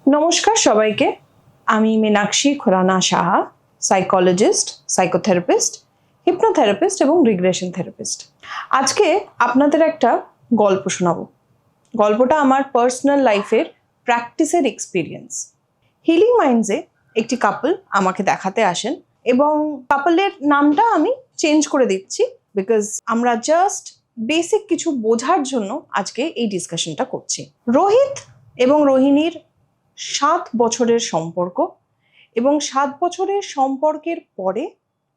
নমস্কার সবাইকে। আমি Meenakshi Khurana Saha, psychologist, psychotherapist, hypnotherapist এবং রিগ্রেশন থেরাপিস্ট। আজকে আপনাদের একটা গল্প শোনাবো। গল্পটা আমার পার্সোনাল লাইফের প্র্যাকটিসের এক্সপিরিয়েন্স। হিলিং মাইন্ডসে একটি কাপল আমাকে দেখাতে আসেন এবং কাপলের নামটা আমি চেঞ্জ করে দিচ্ছি বিকজ আমরা জাস্ট বেসিক কিছু বোঝার জন্য আজকে এই ডিসকাশনটা করছি। রোহিত এবং রোহিণীর 7 বছরের সম্পর্ক এবং 7 বছরের সম্পর্কের পরে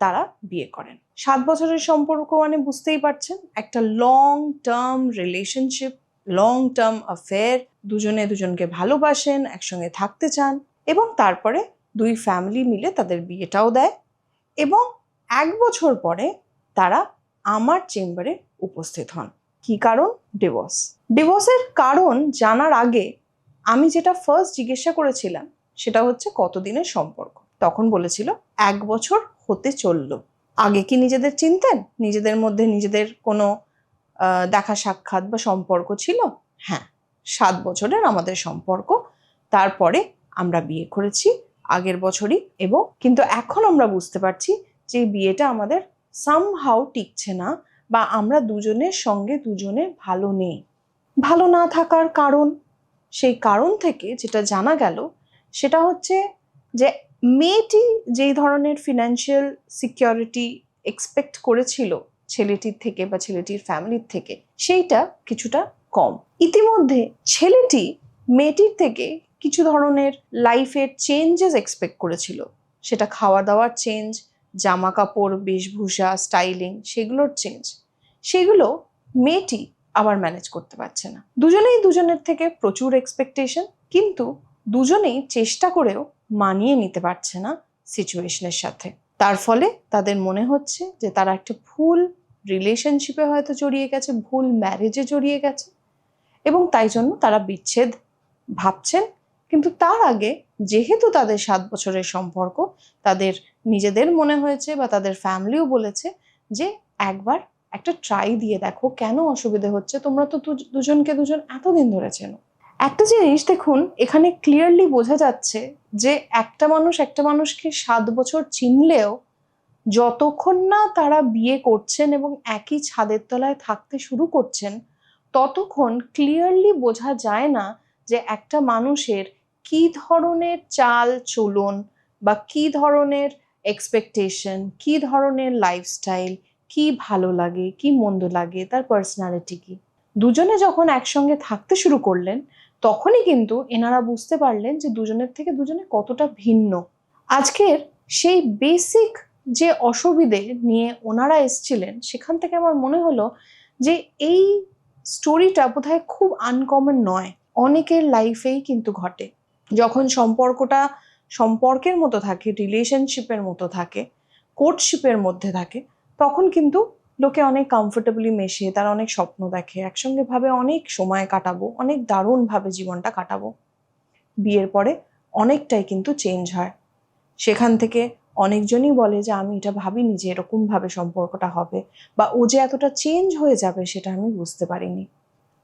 তারা বিয়ে করেন। 7 বছরের সম্পর্ক মানে বুঝতেই পারছেন, একটা long term relationship, long term affair. দুজনে দুজনকে ভালোবাসেন, একসঙ্গে থাকতে চান এবং তারপরে দুই ফ্যামিলি মিলে তাদের বিয়েটাও দেয় এবং 1 বছর পরে তারা আমার চেম্বারে উপস্থিত হন। কি কারণ? ডিভোর্স। ডিভোর্সের কারণ জানার আগে আমি যেটা ফার্স্ট জিজ্ঞাসা করেছিলাম সেটা হচ্ছে কতদিনের সম্পর্ক। তখন বলেছিল 1 বছর হতে চললো। আগে কি নিজেদের চিনতেন? নিজেদের মধ্যে নিজেদের কোনো দেখা সাক্ষাৎ বা সম্পর্ক ছিল? হ্যাঁ, 7 বছরের আমাদের সম্পর্ক। তারপরে আমরা বিয়ে করেছি আগের বছরই, এবং কিন্তু এখন আমরা বুঝতে পারছি যে বিয়েটা আমাদের সামহাউ টিকছে না বা আমরা দুজনের সঙ্গে দুজনে ভালো নেই। ভালো না থাকার কারণ, সেই কারণ থেকে যেটা জানা গেল সেটা হচ্ছে যে মেয়েটি যেই ধরনের ফিনান্সিয়াল সিকিউরিটি এক্সপেক্ট করেছিল ছেলেটির থেকে বা ছেলেটির ফ্যামিলির থেকে, সেইটা কিছুটা কম। ইতিমধ্যে ছেলেটি মেয়েটির থেকে কিছু ধরনের লাইফের চেঞ্জেস এক্সপেক্ট করেছিল, সেটা খাওয়া দাওয়ার চেঞ্জ, জামা কাপড়, বেশভূষা, স্টাইলিং, সেগুলোর চেঞ্জ। সেগুলো মেয়েটি আবার ম্যানেজ করতে পারছে না। দুজনেই দুজনের থেকে প্রচুর এক্সপেকটেশন, কিন্তু দুজনেই চেষ্টা করেও মানিয়ে নিতে পারছে না সিচুয়েশনের সাথে। তার ফলে তাদের মনে হচ্ছে যে তারা একটা ভুল রিলেশনশিপে হয়তো জড়িয়ে গেছে, ভুল ম্যারেজে জড়িয়ে গেছে এবং তাই জন্য তারা বিচ্ছেদ ভাবছেন। কিন্তু তার আগে যেহেতু তাদের 7 বছরের সম্পর্ক, তাদের নিজেদের মনে হয়েছে বা তাদের ফ্যামিলিও বলেছে যে একবার একটা ট্রাই দিয়ে দেখো, কেন অসুবিধে হচ্ছে, তোমরা তো দুজনকে দুজন এতদিন ধরে চেনো। একটা জিনিস দেখুন, এখানে ক্লিয়ারলি বোঝা যাচ্ছে যে একটা মানুষ একটা মানুষকে 7 বছর চিনলেও যতক্ষণ না তারা বিয়ে করছেন এবং একই ছাদের তলায় থাকতে শুরু করছেন, ততক্ষণ ক্লিয়ারলি বোঝা যায় না যে একটা মানুষের কি ধরনের চাল চলন বা কি ধরনের এক্সপেকটেশন, কি ধরনের লাইফস্টাইল, কি ভালো লাগে, কি মন্দ লাগে, তার পার্সোনালিটি কি। দুজনে যখন একসঙ্গে থাকতে শুরু করলেন তখনই কিন্তু এনারা বুঝতে পারলেন যে দুজনের থেকে দুজনে কতটা ভিন্ন। আজকের সেই বেসিক যে অসুবিধে নিয়ে ওনারা এসেছিলেন, সেখান থেকে আমার মনে হলো যে এই স্টোরিটা বোধহয় খুব আনকমন নয়, অনেকের লাইফেই কিন্তু ঘটে। যখন সম্পর্কটা সম্পর্কের মতো থাকে, রিলেশনশিপের মতো থাকে, কোর্টশিপের মধ্যে থাকে, তখন কিন্তু লোকে অনেক কমফোর্টেবলি মেশে, তারা অনেক স্বপ্ন দেখে, একসঙ্গে ভাবে অনেক সময় কাটাবো, অনেক দারুণভাবে জীবনটা কাটাবো। বিয়ের পরে অনেকটাই কিন্তু চেঞ্জ হয়। সেখান থেকে অনেকজনই বলে যে আমি এটা ভাবিনি যে এরকমভাবে সম্পর্কটা হবে, বা ও যে এতটা চেঞ্জ হয়ে যাবে সেটা আমি বুঝতে পারিনি।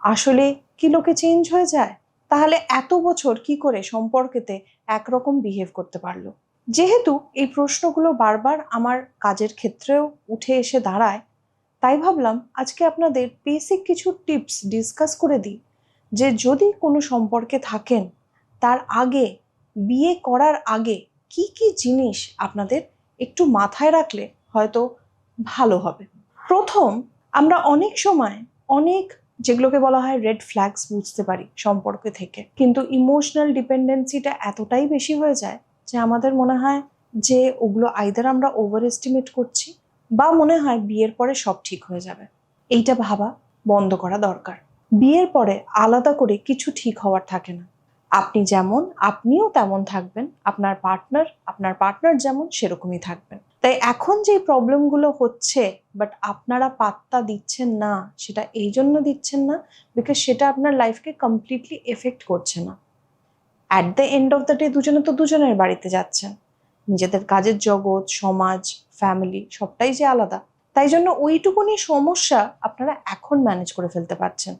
আসলে কি লোকে চেঞ্জ হয়ে যায়? তাহলে এত বছর কি করে সম্পর্কেতে একরকম বিহেভ করতে পারলো? যেহেতু এই প্রশ্নগুলো বারবার আমার কাজের ক্ষেত্রেও উঠে এসে দাঁড়ায়, তাই ভাবলাম আজকে আপনাদের বেসিক কিছু টিপস ডিসকাস করে দিই যে যদি কোনো সম্পর্কে থাকেন, তার আগে, বিয়ে করার আগে কি কি জিনিস আপনাদের একটু মাথায় রাখলে হয়তো ভালো হবে। প্রথম, আমরা অনেক সময় অনেক যেগুলোকে বলা হয় রেড ফ্ল্যাগস বুঝতে পারি সম্পর্কে থেকে, কিন্তু ইমোশনাল ডিপেন্ডেন্সিটা এতটাই বেশি হয়ে যায় যে আমাদের মনে হয় যে ওগুলো আইদার আমরা ওভার এস্টিমেট করছি বা মনে হয় বিয়ের পরে সব ঠিক হয়ে যাবে। এইটা ভাবা বন্ধ করা দরকার। বিয়ের পরে আলাদা করে কিছু ঠিক হওয়ার থাকে না। আপনি যেমন আপনিও তেমন থাকবেন, আপনার পার্টনার যেমন সেরকমই থাকবেন। তাই এখন যে প্রবলেমগুলো হচ্ছে বাট আপনারা পাত্তা দিচ্ছেন না, সেটা এই জন্য দিচ্ছেন না বিকজ সেটা আপনার লাইফকে কমপ্লিটলি এফেক্ট করছে না। At the end of the day দুজনে তো দুজনের বাড়িতে যাচ্ছেন, নিজেদের কাজের জগৎ, সমাজ, ফ্যামিলি সবটাই যে আলাদা। তাই জন্য ওইটুকুনি সমস্যা আপনারা এখন ম্যানেজ করে ফেলতে পারছেন।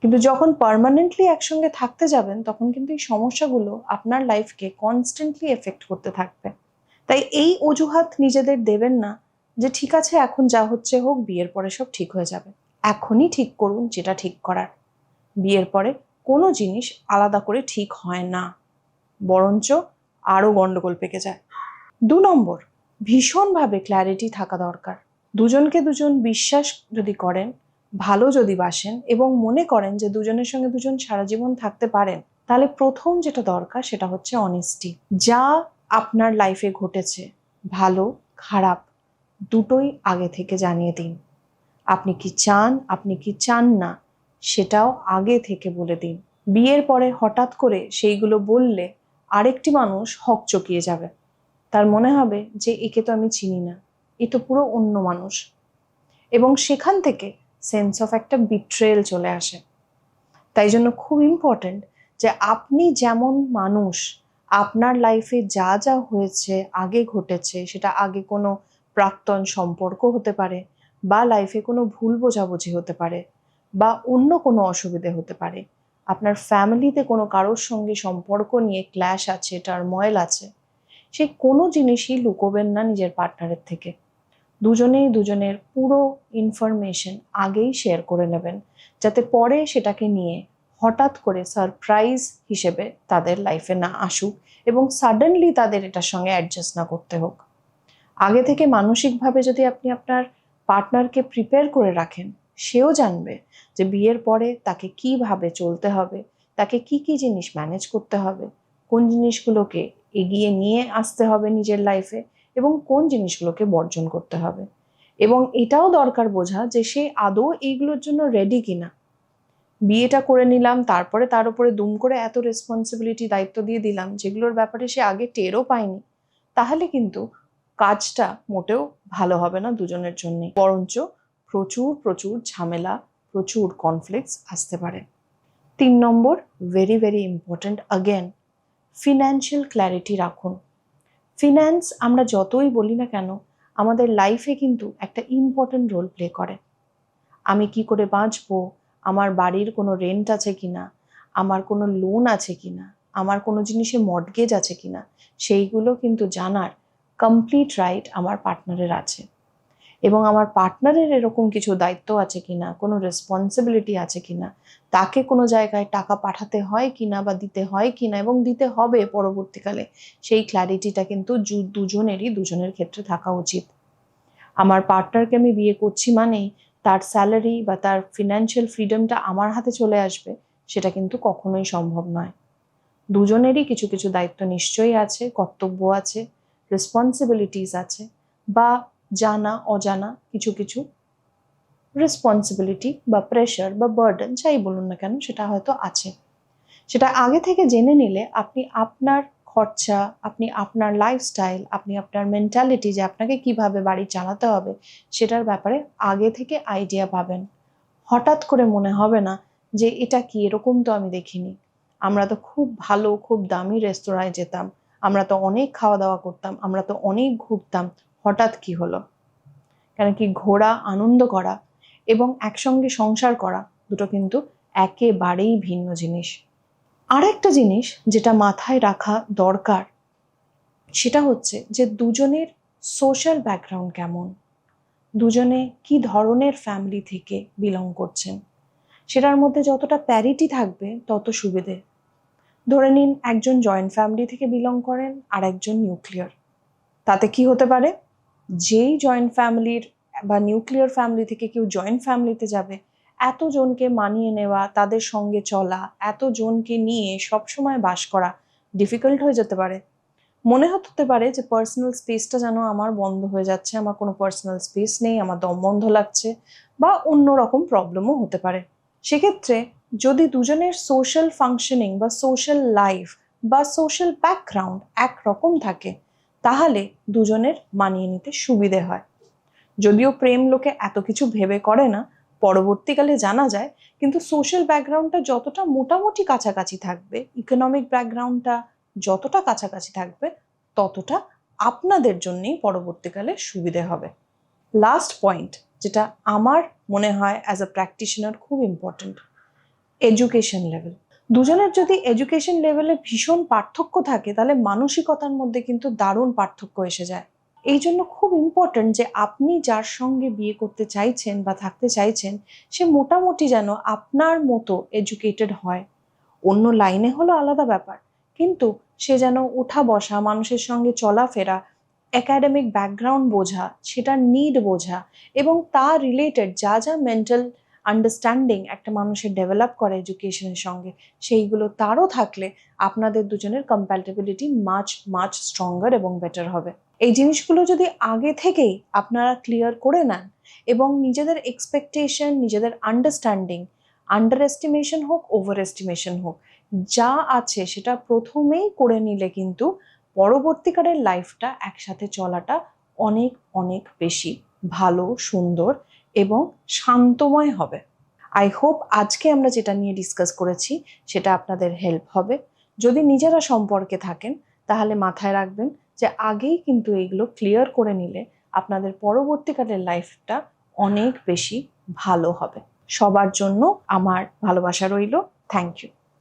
কিন্তু যখন পার্মানেন্টলি একসঙ্গে থাকতে যাবেন তখন কিন্তু এই সমস্যাগুলো আপনার লাইফকে কনস্ট্যান্টলি এফেক্ট করতে থাকবে। তাই এই অজুহাত নিজেদের দেবেন না যে ঠিক আছে এখন যা হচ্ছে হোক, বিয়ের পরে সব ঠিক হয়ে যাবে। এখনই ঠিক করুন যেটা ঠিক করার। বিয়ের পরে কোনো জিনিস আলাদা করে ঠিক হয় না, বরঞ্চ আরও গন্ডগোল পেকে যায়। 2 নম্বর, ভীষণভাবে ক্ল্যারিটি থাকা দরকার। দুজনকে দুজন বিশ্বাস যদি করেন, ভালো যদি বাসেন এবং মনে করেন যে দুজনের সঙ্গে দুজন সারা জীবন থাকতে পারেন, তাহলে প্রথম যেটা দরকার সেটা হচ্ছে অনেস্টি। যা আপনার লাইফে ঘটেছে, ভালো খারাপ দুটোই আগে থেকে জানিয়ে দিন। আপনি কি চান, আপনি কি চান না, সেটাও আগে থেকে বলে দিন। বিয়ের পরে হঠাৎ করে সেইগুলো বললে আরেকটি মানুষ হকচকিয়ে যাবে। তার মনে হবে যে একে তো আমি চিনি না, এ তো পুরো অন্য মানুষ, এবং সেখান থেকে সেন্স অফ একটা বিট্রেয়াল চলে আসে। তাই জন্য খুব ইম্পর্ট্যান্ট যে আপনি যেমন মানুষ, আপনার লাইফে যা যা হয়েছে, আগে ঘটেছে, সেটা আগে কোনো প্রাক্তন সম্পর্ক হতে পারে, বা লাইফে কোনো ভুল বোঝাবুঝি হতে পারে, বা অন্য কোনো অসুবিধে হতে পারে, আপনার ফ্যামিলিতে কোনো কারোর সঙ্গে সম্পর্ক নিয়ে ক্ল্যাশ আছে, টার্ময়েল আছে, সেই কোনো জিনিসই লুকোবেন না নিজের পার্টনারের থেকে। দুজনেই দুজনের পুরো ইনফরমেশন আগেই শেয়ার করে নেবেন, যাতে পরে সেটাকে নিয়ে হঠাৎ করে সারপ্রাইজ হিসেবে তাদের লাইফে না আসুক এবং সাডেনলি তাদের এটার সঙ্গে অ্যাডজাস্ট না করতে হোক। আগে থেকে মানসিকভাবে যদি আপনি আপনার পার্টনারকে প্রিপেয়ার করে রাখেন, সেও জানবে যে বিয়ের পরে তাকে কিভাবে চলতে হবে, তাকে কি কি জিনিস ম্যানেজ করতে হবে, কোন জিনিসগুলোকে এগিয়ে নিয়ে আসতে হবে নিজের লাইফে এবং কোন জিনিসগুলোকে বর্জন করতে হবে। এবং এটাও দরকার বোঝা যে সে আদৌ এইগুলোর জন্য রেডি কিনা। বিয়েটা করে নিলাম, তারপরে তার উপরে দুম করে এত রেসপন্সিবিলিটি, দায়িত্ব দিয়ে দিলাম যেগুলোর ব্যাপারে সে আগে টেরও পায়নি, তাহলে কিন্তু কাজটা মোটেও ভালো হবে না দুজনের জন্যই, বরঞ্চ প্রচুর প্রচুর ঝামেলা, প্রচুর কনফ্লিক্টস আসতে পারে। 3 number, very very important again, financial clarity রাখুন। ফিন্যান্স আমরা যতই বলি না কেন, আমাদের লাইফে কিন্তু একটা ইম্পর্ট্যান্ট রোল প্লে করে। আমি কি করে বাঁচবো, আমার বাড়ির কোনো রেন্ট আছে কিনা, আমার কোনো লোন আছে কিনা, আমার কোনো জিনিসে মর্টগেজ আছে কিনা, সেইগুলো কিন্তু জানার কমপ্লিট রাইট আমার পার্টনারের আছে। এবং আমার পার্টনারের এরকম কিছু দায়িত্ব আছে কিনা, কোনো রেসপন্সিবিলিটি আছে কিনা, তাকে কোনো জায়গায় টাকা পাঠাতে হয় কিনা বা দিতে হয় কিনা এবং দিতে হবে পরবর্তীকালে, সেই ক্ল্যারিটিটা কিন্তু দুজনেরই দুজনের ক্ষেত্রে থাকা উচিত। আমার পার্টনারকে আমি বিয়ে করছি মানেই তার স্যালারি বা তার ফিনান্সিয়াল ফ্রিডমটা আমার হাতে চলে আসবে, সেটা কিন্তু কখনোই সম্ভব নয়। দুজনেরই কিছু কিছু দায়িত্ব নিশ্চয়ই আছে, কর্তব্য আছে, রেসপন্সিবিলিটিস আছে, বা জানা অজানা কিছু কিছু রেসপন্সিবিলিটি বা প্রেশার বা বার্ডেন, যাই বলুন না কেন, সেটা হয়তো আছে। সেটা আগে থেকে জেনে নিলে আপনি আপনার খরচা, আপনি আপনার লাইফস্টাইল, আপনি আপনার মেন্টালিটি, যে আপনাকে কিভাবে বাড়ি চালাতে হবে, সেটার ব্যাপারে আগে থেকে আইডিয়া পাবেন। হঠাৎ করে মনে হবে না যে এটা কি, এরকম তো আমি দেখিনি, আমরা তো খুব ভালো খুব দামি রেস্তোরাঁয় যেতাম, আমরা তো অনেক খাওয়া দাওয়া করতাম, আমরা তো অনেক ঘুরতাম, হঠাৎ কি হলো। কেন কি, ঘোরা, আনন্দ করা এবং একসঙ্গে সংসার করা দুটো কিন্তু একেবারেই ভিন্ন জিনিস। আরেকটা জিনিস যেটা মাথায় রাখা দরকার, সেটা হচ্ছে যে দুজনের সোশ্যাল ব্যাকগ্রাউন্ড কেমন, দুজনে কি ধরনের ফ্যামিলি থেকে বিলং করছেন, সেটার মধ্যে যতটা প্যারিটি থাকবে তত সুবিধে। ধরে নিন একজন জয়েন্ট ফ্যামিলি থেকে বিলং করেন আর একজন নিউক্লিয়ার, তাতে কি হতে পারে, যেই জয়েন্ট ফ্যামিলির বা নিউক্লিয়ার ফ্যামিলি থেকে কেউ জয়েন্ট ফ্যামিলিতে যাবে, এতজনকে মানিয়ে নেওয়া, তাদের সঙ্গে চলা, এতজনকে নিয়ে সবসময় বাস করা ডিফিকাল্ট হয়ে যেতে পারে। মনে হতে পারে যে পার্সোনাল স্পেসটা যেন আমার বন্ধ হয়ে যাচ্ছে, আমার কোনো পার্সোনাল স্পেস নেই, আমার দম বন্ধ লাগছে, বা অন্য রকম প্রবলেমও হতে পারে। সেক্ষেত্রে যদি দুজনের সোশ্যাল ফাংশনিং বা সোশ্যাল লাইফ বা সোশ্যাল ব্যাকগ্রাউন্ড একরকম থাকে, তাহলে দুজনের মানিয়ে নিতে সুবিধে হয়। যদিও প্রেম লোকে এত কিছু ভেবে করে না, পরবর্তীকালে জানা যায়, কিন্তু সোশ্যাল ব্যাকগ্রাউন্ডটা যতটা মোটামুটি কাছাকাছি থাকবে, ইকোনমিক ব্যাকগ্রাউন্ডটা যতটা কাছাকাছি থাকবে, ততটা আপনাদের জন্যই পরবর্তীকালে সুবিধে হবে। লাস্ট পয়েন্ট, যেটা আমার মনে হয় অ্যাজ আ প্র্যাকটিশনার খুব ইম্পর্টেন্ট, এডুকেশন লেভেল। দুজনের যদি এডুকেশন লেভেলে ভীষণ পার্থক্য থাকে তাহলে মানসিকতার মধ্যে কিন্তু দারুণ পার্থক্য এসে যায়। এই জন্য খুব ইম্পর্ট্যান্ট যে আপনি যার সঙ্গে বিয়ে করতে চাইছেন বা থাকতে চাইছেন সে মোটামুটি যেন আপনার মতো এডুকেটেড হয়। অন্য লাইনে হলো আলাদা ব্যাপার, কিন্তু সে যেন ওঠা বসা, মানুষের সঙ্গে চলাফেরা, একাডেমিক ব্যাকগ্রাউন্ড বোঝা, সেটার নিড বোঝা এবং তার রিলেটেড যা যা মেন্টাল আন্ডারস্ট্যান্ডিং একটা মানুষের ডেভেলপ করে এডুকেশনের সঙ্গে, সেইগুলো তারও থাকলে আপনাদের দুজনের কম্প্যাটিবিলিটি মাচ মাচ স্ট্রঙ্গার এবং বেটার হবে। এই জিনিসগুলো যদি আগে থেকেই আপনারা ক্লিয়ার করে নেন এবং নিজেদের এক্সপেকটেশন, নিজেদের আন্ডারস্ট্যান্ডিং, আন্ডার এস্টিমেশন হোক, ওভার এস্টিমেশন হোক, যা আছে সেটা প্রথমেই করে নিলে কিন্তু পরবর্তীকালের লাইফটা একসাথে চলাটা অনেক অনেক বেশি ভালো, সুন্দর এবং শান্তময় হবে। আই হোপ আজকে আমরা যেটা নিয়ে ডিসকাস করেছি সেটা আপনাদের হেল্প হবে। যদি নিজেরা সম্পর্কে থাকেন তাহলে মাথায় রাখবেন যে আগেই কিন্তু এইগুলো ক্লিয়ার করে নিলে আপনাদের পরবর্তীকালের লাইফটা অনেক বেশি ভালো হবে। সবার জন্য আমার ভালোবাসা রইল। Thank you.